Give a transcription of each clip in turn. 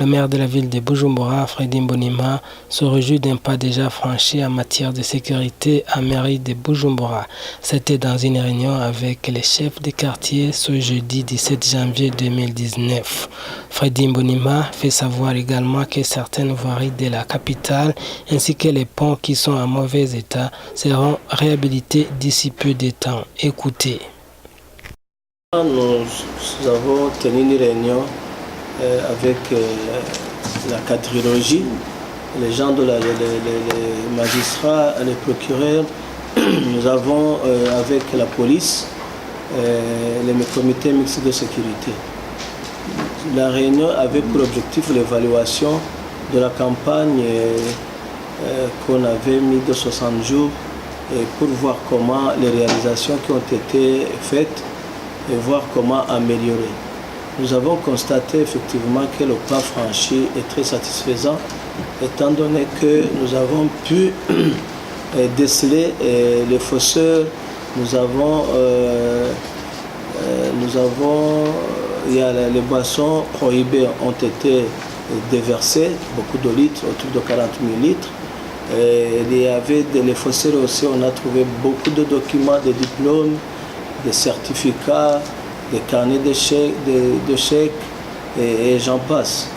maire de la ville de Bujumbura, Fredy Mbonimpa, se réjouit d'un pas déjà franchi en matière de sécurité à mairie de Bujumbura. C'était dans une réunion avec les chefs de quartier ce jeudi 17 janvier 2019. Fredy Mbonimpa fait savoir également que certaines voiries de la capitale ainsi que les ponts qui sont en mauvais état seront réhabilités d'ici peu de temps. Écoutez. Nous avons tenu une réunion avec la quadrilogie, les gens de les magistrats, les procureurs. Nous avons avec la police, les comités mixtes de sécurité. La réunion avait pour objectif l'évaluation de la campagne qu'on avait mis de 60 jours et pour voir comment les réalisations qui ont été faites et voir comment améliorer. Nous avons constaté effectivement que le pas franchi est très satisfaisant, étant donné que nous avons pu déceler les fausseurs, les boissons prohibées ont été déversées, beaucoup de litres, autour de 40 000 litres. Il y avait les fausseurs aussi, on a trouvé beaucoup de documents, des diplômes, des certificats, des carnets de chèques et j'en passe.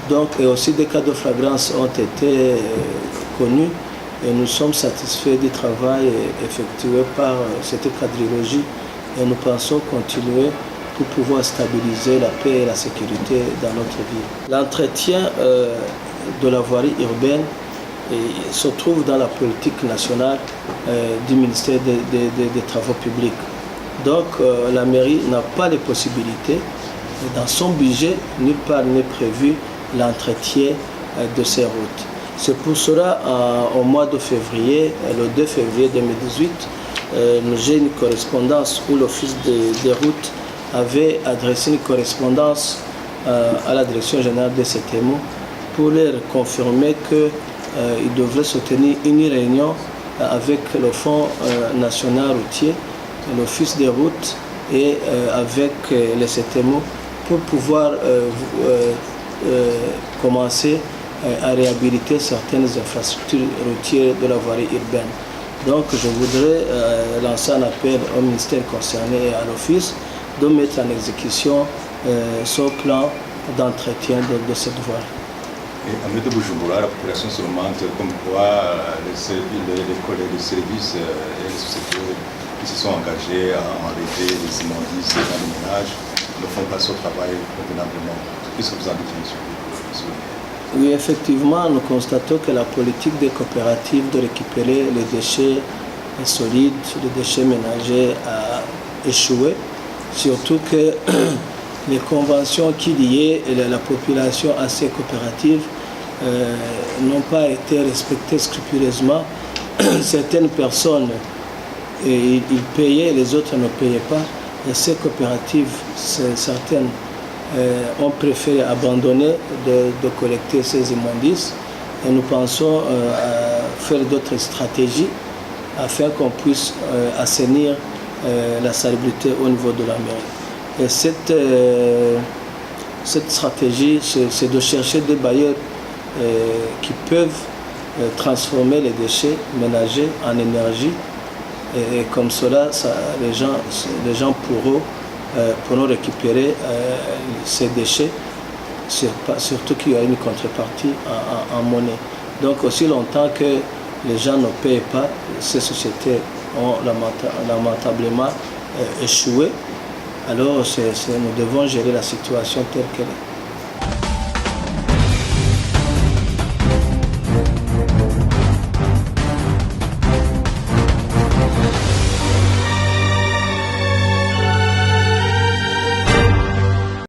Donc, et aussi des cas de flagrance ont été connus et nous sommes satisfaits du travail effectué par cette quadrilogie et nous pensons continuer pour pouvoir stabiliser la paix et la sécurité dans notre ville. L'entretien de la voirie urbaine se trouve dans la politique nationale du ministère des Travaux publics. Donc la mairie n'a pas de possibilité, dans son budget, nulle part n'est prévu l'entretien de ces routes. C'est pour cela, au mois de février, le 2 février 2018, j'ai une correspondance où l'Office des routes avait adressé une correspondance à la Direction générale des CTMO pour leur confirmer qu'il devrait se tenir une réunion avec le Fonds national routier, l'Office des routes et avec les CTMO pour pouvoir commencer à réhabiliter certaines infrastructures routières de la voirie urbaine. Donc je voudrais lancer un appel au ministère concerné et à l'Office de mettre en exécution ce plan d'entretien de cette voie. Et en de Bujumbura, la population se demande comme quoi les services et les sociétés qui se sont engagés à enlever les immondices dans les ménages ne font pas ce travail convenablement. Qu'est-ce que vous en dites, monsieur? Oui, effectivement, nous constatons que la politique des coopératives de récupérer les déchets solides, les déchets ménagers a échoué. Surtout que les conventions qui liaient la population à ces coopératives n'ont pas été respectées scrupuleusement. Certaines personnes, ils payaient, les autres ne payaient pas. Et ces coopératives, certaines, ont préféré abandonner de collecter ces immondices. Et nous pensons à faire d'autres stratégies afin qu'on puisse assainir la salubrité au niveau de la mairie. Et cette stratégie, c'est de chercher des bailleurs qui peuvent transformer les déchets ménagers en énergie. Et comme cela, les gens pourront récupérer ces déchets, surtout qu'il y a une contrepartie en monnaie. Donc aussi longtemps que les gens ne payent pas, ces sociétés ont lamentablement échoué. Alors nous devons gérer la situation telle qu'elle est.